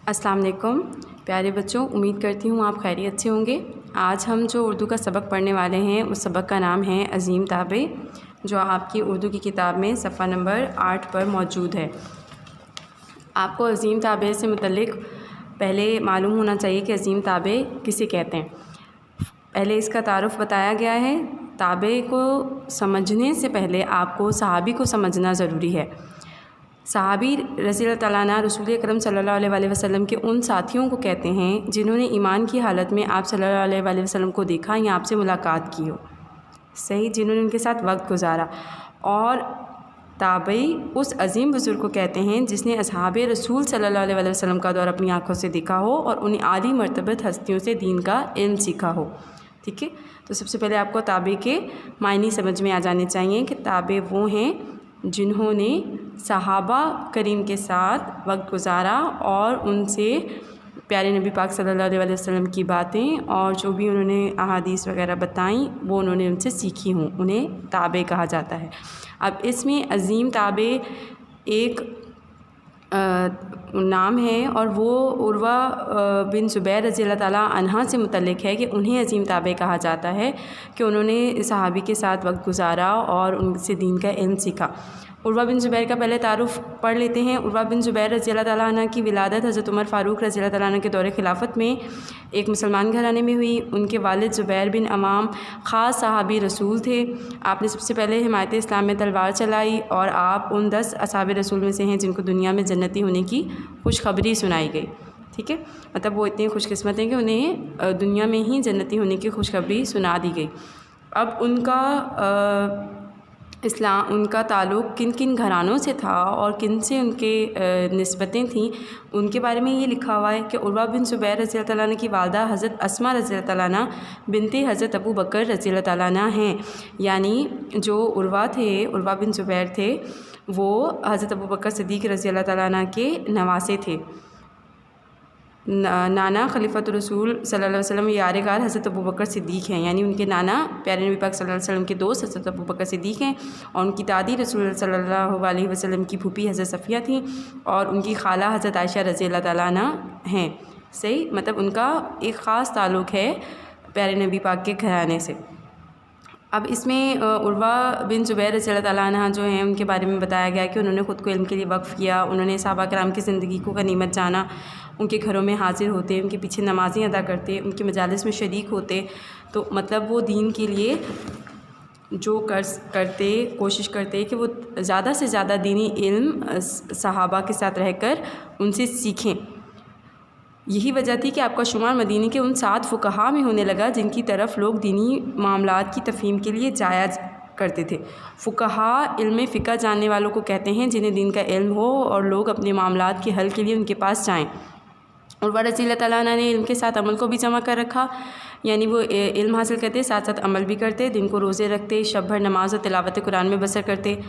अस्सलाम वालेकुम प्यारे बच्चों, उम्मीद करती हूँ आप खैरियत से होंगे। आज हम जो उर्दू का सबक पढ़ने वाले हैं उस सबक का नाम है अज़ीम ताबे, जो आपकी उर्दू की किताब में सफ़ा नंबर 8 पर मौजूद है। आपको अज़ीम ताबे से मुतल्लिक़ पहले मालूम होना चाहिए कि अज़ीम ताबे किसे कहते हैं। पहले इसका तारुफ़ बताया गया है। ताबे को समझने से पहले आपको सहाबी को समझना ज़रूरी है। सहाबी रज़ी तआला अन्हु रसूल अकरम सल्लल्लाहु अलैहि वसल्लम के उन साथियों को कहते हैं जिन्होंने ईमान की हालत में आप सल्लल्लाहु अलैहि वसल्लम को देखा या आपसे मुलाकात की हो, सही, जिन्होंने उनके साथ वक्त गुजारा। और ताबई उस अज़ीम बुज़ुर्ग को कहते हैं जिसने असहाबे रसूल सल्लल्लाहु अलैहि वसल्लम का दौर अपनी आँखों से देखा हो और उन्हें आली मर्तबत हस्तियों से दीन का इल्म सीखा हो। ठीक है, तो सबसे पहले आपको ताबे के मायने समझ में आ जाने चाहिए कि ताबे वो हैं जिन्होंने सहाबा करीम के साथ वक्त गुजारा और उनसे प्यारे नबी पाक सल्लल्लाहु अलैहि वसल्लम की बातें और जो भी उन्होंने अहादीस वगैरह बताई वो उन्होंने उनसे सीखी हों, उन्हें ताबे कहा जाता है। अब इसमें अज़ीम ताबे एक नाम है और वो उर्वा बिन ज़ुबैर रज़ी अल्लाह ताला अन्हा से मुतल्लिक़ है कि उन्हें अज़ीम ताबे कहा जाता है कि उन्होंने सहाबी के साथ वक्त गुजारा और उनसे दीन का इल्म सीखा। उर्वा बिन ज़ुबैर का पहले तारुफ़ पढ़ लेते हैं। उर्वा बिन ज़ुबैर रज़ी अल्लाह ताला अन्हा की विलादत हज़रत उमर फ़ारूक रज़ी अल्लाह ताला अन्हु के दौरे खिलाफत में एक मुसलमान घराने में हुई। उनके वालिद ज़ुबैर बिन अवाम ख़ास सहाबी रसूल थे। आपने सबसे पहले हिमायत इस्लाम में तलवार चलाई और आप उन 10 असहाबे रसूल में से हैं जिनको दुनिया में जन्नती होने की खुशखबरी सुनाई गई। ठीक है, मतलब वो इतने खुशकिस्मत हैं कि उन्हें दुनिया में ही जन्नती होने की खुशखबरी सुना दी गई। अब उनका ताल्लुक़ किन किन घरानों से था और किन से उनके निस्बतें थीं, उनके बारे में ये लिखा हुआ है कि उर्वा बिन ज़ुबैर रज़ी अल्लाह ताला अन्हा की वालदा हज़रत अस्मा रज़ी अल्लाह ताला अन्हा बिनते हज़रत अबू बकर रज़ी अल्लाह ताला अन्हा हैं। यानी जो उर्वा बिन ज़ुबैर थे वो हज़रत अबू बकर सिद्दीक़ रज़ी अल्लाह ताला अन्हा के नवासे थे। नाना खलीफतुर रसूल सल्लल्लाहु अलैहि वसल्लम यारगार हज़रत अबू बकर सिद्दीक़ हैं, यानी उनके नाना प्यारे नबी पाक सल्लल्लाहु अलैहि वसल्लम के दोस्त हज़रत अबू बकर सिद्दीक़ हैं और उनकी दादी रसूल सल्लल्लाहु अलैहि वसल्लम की फूफी हज़रत सफ़िया थी और उनकी खाला हज़रत आयशा रज़ी अल्लाह ताला अन्हा हैं। सही, मतलब उनका एक ख़ास ताल्लुक़ है प्यारे नबी पाक के घराने से। अब इसमें उर्वा बिन ज़ुबैर रज़ी अल्लाह ताला अन्हा जो हैं उनके बारे में बताया गया कि उन्होंने ख़ुद को इल्म के लिए वक्फ़ किया। उन्होंने सहाबा कराम की ज़िंदगी को गनीमत जाना, उनके घरों में हाज़िर होते, उनके पीछे नमाज़ें अदा करते, उनके मजालिस में शरीक होते। तो मतलब वो दीन के लिए जो कोशिश करते कि वो ज़्यादा से ज़्यादा दीनी इल्म सहाबा के साथ रहकर उनसे सीखें। यही वजह थी कि आपका शुमार मदीने के उन 7 फ़ुक़हा में होने लगा जिनकी तरफ लोग दीनी मामलात की तफ़हीम के लिए जाया करते थे। फ़ुक़हा इल्म फ़िक़्ह जानने वालों को कहते हैं जिन्हें दीन का इल्म हो और लोग अपने मामलात के हल के लिए उनके पास जाएँ। उर्वा रज़ी अल्लाह ताला अन्हा ने इल्म के साथ अमल को भी जमा कर रखा, यानी वो इल्म हासिल करते साथ साथ अमल भी करते, दिन को रोज़े रखते, शब भर नमाज और तिलावत कुरान में बसर करते।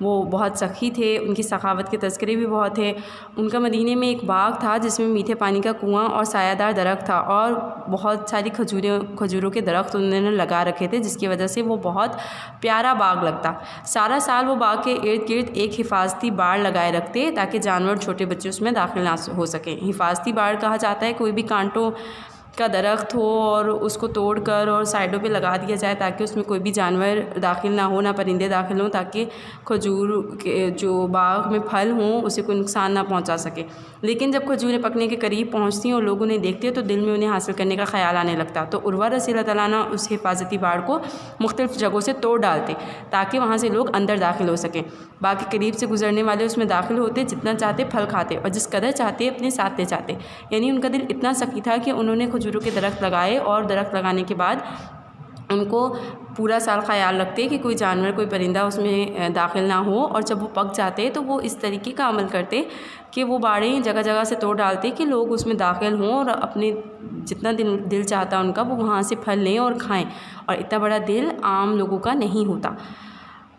वो बहुत सखी थे, उनकी सखावत के तज़किरे भी बहुत थे। उनका मदीने में एक बाग था जिसमें मीठे पानी का कुआँ और सायादार दरख्त था और बहुत सारी खजूरों के दरख्त उन्होंने लगा रखे थे, जिसकी वजह से वो बहुत प्यारा बाग लगता। सारा साल वो बाग के इर्द गिर्द एक हिफाजती बाड़ लगाए रखते ताकि जानवर छोटे बच्चे उसमें दाखिल ना हो सकें। हिफाजती बाड़ कहा जाता है कोई भी कांटों का दरख्त हो और उसको तोड़कर और साइडों पे लगा दिया जाए ताकि उसमें कोई भी जानवर दाखिल ना हो, ना परिंदे दाखिल हों, ताकि खजूर के जो बाग में फल हों उसे कोई नुकसान ना पहुंचा सके। लेकिन जब खजूरें पकने के करीब पहुंचती हैं और लोग उन्हें देखते हैं तो दिल में उन्हें हासिल करने का ख्याल आने लगता। तो उर्वा रज़ी अल्लाह ताला अन्हा उस हिफाजती बाड़ को मुख्तलिफ़ जगहों से तोड़ डालते ताकि वहाँ से लोग अंदर दाखिल हो सकें। बाकी करीब से गुजरने वाले उसमें दाखिल होते, जितना चाहते फल खाते और जिस कदर चाहते अपने साथ ले जाते। यानी उनका दिल इतना सखी था कि उन्होंने खजूरों के दरख्त लगाए और दरख्त लगाने के बाद उनको पूरा साल ख्याल रखते कि कोई जानवर कोई परिंदा उसमें दाखिल ना हो, और जब वो पक जाते तो वो इस तरीके का अमल करते कि वो बाड़ें जगह जगह से तोड़ डालते कि लोग उसमें दाखिल हों और अपने जितना दिल चाहता उनका वो वहाँ से फल लें और खाएं। और इतना बड़ा दिल आम लोगों का नहीं होता।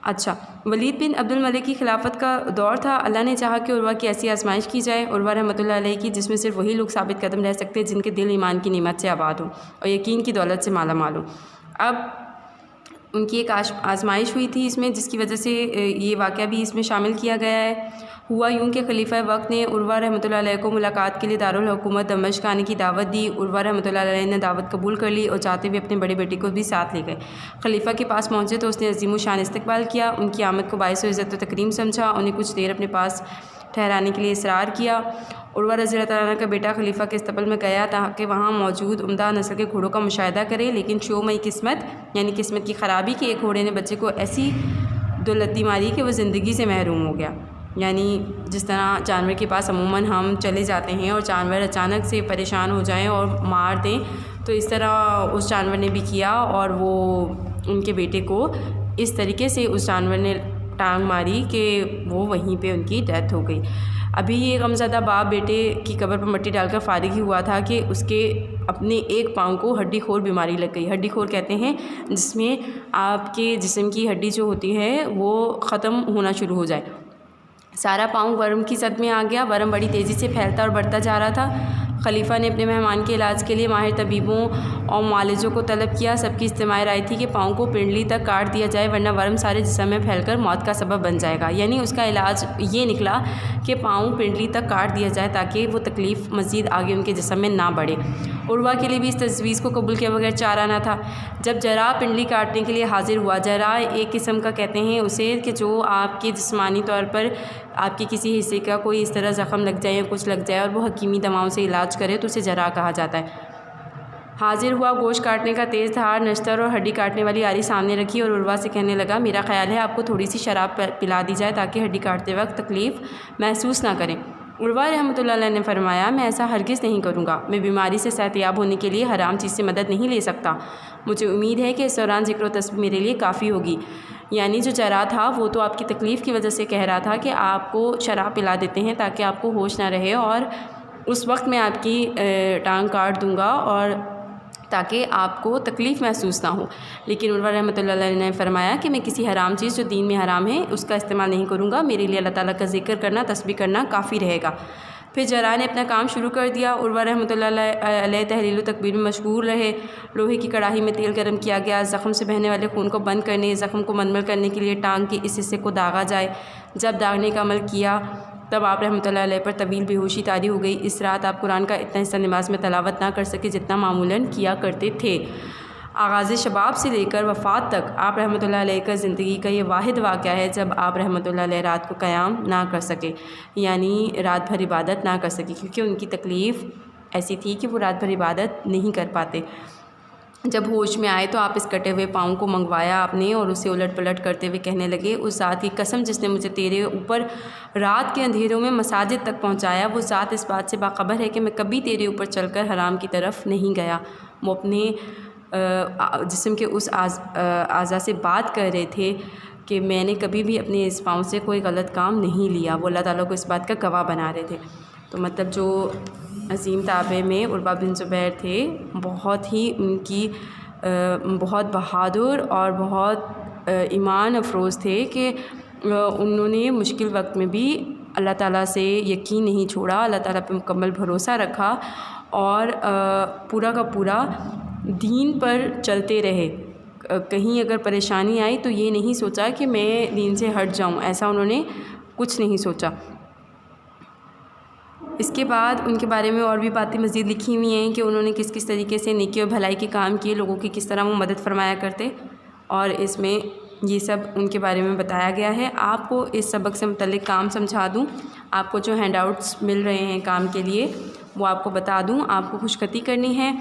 अच्छा, वलीद बिन अब्दुल मलिक की खिलाफत का दौर था। अल्लाह ने चाहा कि उर्वा की ऐसी आजमाइश की जाए, उर्वा रहमतुल्लाह अलैह की, जिसमें सिर्फ वही लोग साबित कदम रह सकते हैं जिनके दिल ईमान की नेमत से आबाद हो और यकीन की दौलत से माला माल हो। अब उनकी एक आजमाइश हुई थी इसमें, जिसकी वजह से ये वाक़या भी इसमें शामिल किया गया है। हुआ यूँ कि खलीफा वक्त ने उर्वा रहमतुल्लाह अलैह को मुलाकात के लिए दारुल हुकूमत दमिश्क आने की दावत दी। उर्वा रहमतुल्लाह अलैह ने दावत कबूल कर ली और चाहते हुए अपने बड़े बेटे को भी साथ ले गए। खलीफा के पास पहुँचे तो उसने अज़ीम शान इस्तकबाल किया, उनकी आमद को बाइस इज़्ज़त व तकरीम समझा, उन्हें कुछ देर अपने पास ठहराने के लिए इसरार किया। उर्वा रज़ी अल्लाह तआला का बेटा खलीफा के इस्तकबाल में गया ताकि वहाँ मौजूद उम्दा नस्ल के घोड़ों का मुशाहिदा करे, लेकिन शोमई किस्मत यानी किस्मत की ख़राबी कि एक घोड़े ने बच्चे को ऐसी दुलत्ती मारी कि वह ज़िंदगी से महरूम हो गया। यानी जिस तरह जानवर के पास अमूमन हम चले जाते हैं और जानवर अचानक से परेशान हो जाएं और मार दें, तो इस तरह उस जानवर ने भी किया और वो उनके बेटे को इस तरीके से उस जानवर ने टांग मारी कि वो वहीं पे उनकी डेथ हो गई। अभी ये गमज़दा बाप बेटे की कब्र पर मिट्टी डालकर फारिग ही हुआ था कि उसके अपने एक पाँव को हड्डी खोर बीमारी लग गई। हड्डी खोर कहते हैं जिसमें आपके जिस्म की हड्डी जो होती है वो ख़त्म होना शुरू हो जाए। सारा पाँव वर्म की सद में आ गया। वर्म बड़ी तेज़ी से फैलता और बढ़ता जा रहा था। खलीफा ने अपने मेहमान के इलाज के लिए माहिर तबीबों और मालिजों को तलब किया। सबकी इज्तिमाई राय थी कि पाँव को पिंडली तक काट दिया जाए वरना वर्म सारे जिस्म में फैलकर मौत का सबब बन जाएगा। यानी उसका इलाज ये निकला कि पाँव पिंडली तक काट दिया जाए ताकि वो तकलीफ़ मज़ीद आगे उनके जिस्म में ना बढ़े। उर्वा के लिए भी इस तजवीज़ को कबूल किए बगैर चारा ना था। जब जरा पिंडली काटने के लिए हाजिर हुआ, जरा एक किस्म का कहते हैं उसे कि जो आपके जिस्मानी तौर पर आपके किसी हिस्से का कोई इस तरह ज़ख़म लग जाए या कुछ लग जाए और वो हकीमी दवाओं से इलाज करे तो उसे जरा कहा जाता है। हाजिर हुआ, गोश्त काटने का तेज़ धार नश्तर और हड्डी काटने वाली आरी सामने रखी और उर्वा से कहने लगा, मेरा ख्याल है आपको थोड़ी सी शराब पिला दी जाए ताकि हड्डी काटते वक्त तकलीफ़ महसूस ना करें। उर्वा रहमतुल्लाह अलैह ने फरमाया, मैं ऐसा हरगिज़ नहीं करूँगा। मैं बीमारी से सेहतयाब होने के लिए हराम चीज़ से मदद नहीं ले सकता। मुझे उम्मीद है कि इस दौरान ज़िक्र व तस्बीह मेरे लिए काफ़ी होगी। यानी जो जरा था वो तो आपकी तकलीफ़ की वजह से कह रहा था कि आपको शराब पिला देते हैं ताकि आपको होश ना रहे और उस वक्त मैं आपकी टांग काट दूँगा और ताकि आपको तकलीफ़ महसूस ना हो। लेकिन उर्वा रहमतुल्लाह अलैह ने फरमाया कि मैं किसी हराम चीज़ जो दीन में हराम है उसका इस्तेमाल नहीं करूँगा। मेरे लिए अल्लाह ताला का ज़िक्र करना, तस्बीह करना काफ़ी रहेगा। फिर जरा ने अपना काम शुरू कर दिया। उर्वा रहमतुल्लाह अलैह तहलील व तकबीर में मशगूल रहे। लोहे की कढ़ाई में तेल गर्म किया गया। ज़ख़म से बहने वाले खून को बंद करने, ज़ख़म को मनमल करने के लिए टांग के इस हिस्से को दागा जाए। जब दागने का अमल किया तब आप रहमतुल्लाह अलैह पर तवील बेहोशी तारी हो गई। इस रात आप कुरान का इतना हिस्सा नमाज में तलावत ना कर सके जितना मामूलन किया करते थे। आगाज़ शबाब से लेकर वफ़ात तक आप रहमतुल्लाह अलैह का ज़िंदगी का ये वाहिद वाक़या है जब आप रहमतुल्लाह अलैह रात को क़याम ना कर सके, यानी रात भर इबादत ना कर सके, क्योंकि उनकी तकलीफ़ ऐसी थी कि वो रात भर इबादत नहीं कर पाते। जब होश में आए तो आप इस कटे हुए पाँव को मंगवाया आपने और उसे उलट पलट करते हुए कहने लगे, उस ज़ात की कसम जिसने मुझे तेरे ऊपर रात के अंधेरों में मसाजिद तक पहुँचाया, वो ज़ात इस बात से बाखबर है कि मैं कभी तेरे ऊपर चलकर हराम की तरफ नहीं गया। वो अपने जिस्म के उस आज़ा से बात कर रहे थे कि मैंने कभी भी अपने इस पाँव से कोई गलत काम नहीं लिया। वो अल्लाह ताला को इस बात का गवाह बना रहे थे। तो मतलब जो अज़ीम ताबे में उर्वा बिन ज़ुबैर थे, बहुत ही उनकी बहुत बहादुर और बहुत ईमान अफरोज़ थे कि उन्होंने मुश्किल वक्त में भी अल्लाह ताला से यकीन नहीं छोड़ा, अल्लाह ताला पे मुकम्मल भरोसा रखा और पूरा का पूरा दीन पर चलते रहे। कहीं अगर परेशानी आई तो ये नहीं सोचा कि मैं दीन से हट जाऊं, ऐसा उन्होंने कुछ नहीं सोचा। इसके बाद उनके बारे में और भी बातें मज़ीद लिखी हुई हैं कि उन्होंने किस किस तरीके से नेकी और भलाई के काम किए, लोगों की किस तरह वो मदद फरमाया करते, और इसमें ये सब उनके बारे में बताया गया है। आपको इस सबक से मुतल्लिक़ काम समझा दूँ, आपको जो हैंडआउट्स मिल रहे हैं काम के लिए वो आपको बता दूँ। आपको खुशखती करनी है।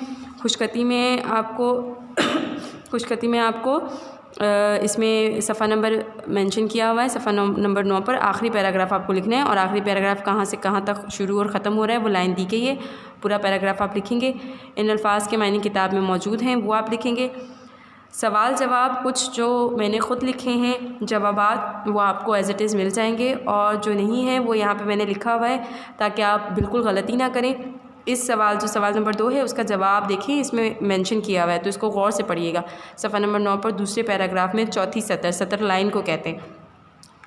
खुशखती में आपको इसमें सफ़ा नंबर मेंशन किया हुआ है। सफ़ा नंबर 9 पर आखिरी पैराग्राफ आपको लिखना है और आखिरी पैराग्राफ कहाँ से कहाँ तक शुरू और ख़त्म हो रहा है वो लाइन दी गई है। पूरा पैराग्राफ आप लिखेंगे। इन अल्फाज के मायने किताब में मौजूद हैं, वो आप लिखेंगे। सवाल जवाब कुछ जो मैंने ख़ुद लिखे हैं जवाबात वो आपको एज़ इट इज़ मिल जाएंगे, और जो नहीं है वो यहाँ पे मैंने लिखा हुआ है ताकि आप बिल्कुल गलती ना करें। इस जो सवाल नंबर 2 है उसका जवाब देखिए, इसमें मेंशन किया हुआ है तो इसको गौर से पढ़िएगा। सफ़ा नंबर 9 पर दूसरे पैराग्राफ में चौथी सतर लाइन को कहते हैं,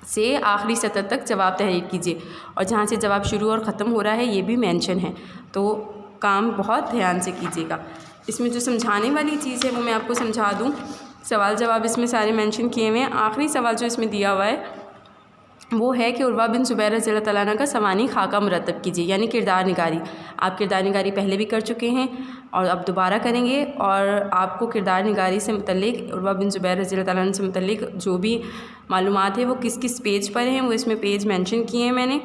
से आखिरी सतर तक जवाब तहरीर कीजिए, और जहाँ से जवाब शुरू और ख़त्म हो रहा है ये भी मेंशन है, तो काम बहुत ध्यान से कीजिएगा। इसमें जो समझाने वाली चीज़ है वो मैं आपको समझा दूँ। सवाल जवाब इसमें सारे मेंशन किए हुए हैं। आखिरी सवाल जो इसमें दिया हुआ है वो है कि उर्वा बिन ज़ुबैर रज़ियल्लाहु तआला अन्हु का सवानी खाका मुरतब कीजिए, यानी किरदार निगारी। आप किरदार निगारी पहले भी कर चुके हैं और अब दोबारा करेंगे, और आपको किरदार निगारी से मुतल्लिक़, उर्वा बिन ज़ुबैर रज़ियल्लाहु तआला अन्हु से मुतल्लिक़ जो भी मालूमात है वो किस किस पेज पर हैं, वो इसमें पेज मेंशन किए हैं मैंने।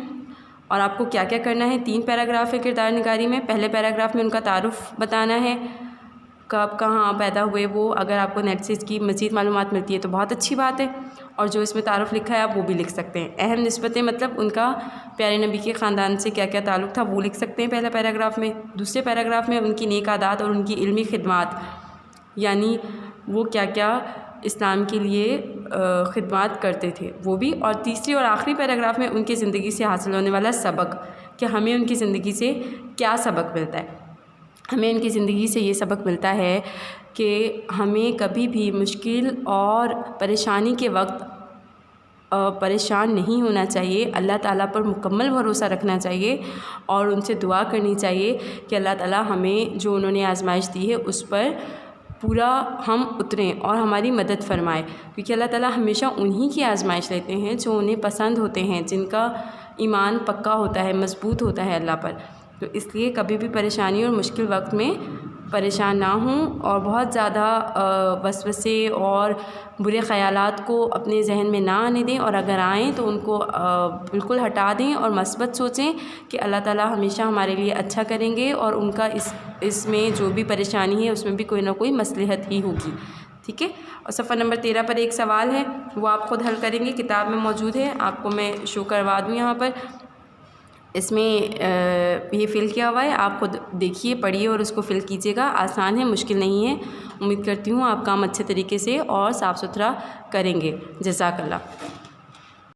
और आपको क्या क्या करना है, 3 पैराग्राफ है किरदार निगारी में। पहले पैराग्राफ में उनका तारुफ़ बताना है, कब कहाँ पैदा हुए वो। अगर आपको नेट से इसकी मज़ीद मालूमात मिलती है तो बहुत अच्छी बात है, और जो इसमें तारुफ़ लिखा है आप वो भी लिख सकते हैं। अहम निस्बतें, मतलब उनका प्यारे नबी के ख़ानदान से क्या क्या ताल्लुक़ था वो लिख सकते हैं पहले पैराग्राफ में। दूसरे पैराग्राफ में उनकी नेक आदात और उनकी इल्मी खिदमात, यानी वो क्या क्या इस्लाम के लिए खिदमात करते थे वो भी। और तीसरी और आखिरी पैराग्राफ में उनकी ज़िंदगी से हासिल होने वाला सबक, कि हमें उनकी ज़िंदगी से क्या सबक मिलता है। हमें उनकी ज़िंदगी से ये सबक मिलता है कि हमें कभी भी मुश्किल और परेशानी के वक्त परेशान नहीं होना चाहिए, अल्लाह ताला पर मुकम्मल भरोसा रखना चाहिए और उनसे दुआ करनी चाहिए कि अल्लाह ताला हमें जो उन्होंने आजमाइश दी है उस पर पूरा हम उतरें और हमारी मदद फरमाए, क्योंकि अल्लाह ताला हमेशा उन्हीं की आजमाइश लेते हैं जो उन्हें पसंद होते हैं, जिनका ईमान पक्का होता है, मज़बूत होता है अल्लाह पर। तो इसलिए कभी भी परेशानी और मुश्किल वक्त में परेशान ना हों और बहुत ज़्यादा वसवसे और बुरे ख़यालात को अपने जहन में ना आने दें, और अगर आएँ तो उनको बिल्कुल हटा दें और मस्बत सोचें कि अल्लाह ताला हमेशा हमारे लिए अच्छा करेंगे और उनका इसमें जो भी परेशानी है उसमें भी कोई ना कोई मसलहत ही होगी। ठीक है। और सफ़र नंबर 13 पर एक सवाल है, वो आप ख़ुद हल करेंगे, किताब में मौजूद है, आपको मैं शो करवा दूँ यहाँ पर। इसमें ये फ़िल किया हुआ है, आप खुद देखिए, पढ़िए और उसको फ़िल कीजिएगा। आसान है, मुश्किल नहीं है। उम्मीद करती हूँ आप काम अच्छे तरीके से और साफ़ सुथरा करेंगे। जज़ाकल्लाह।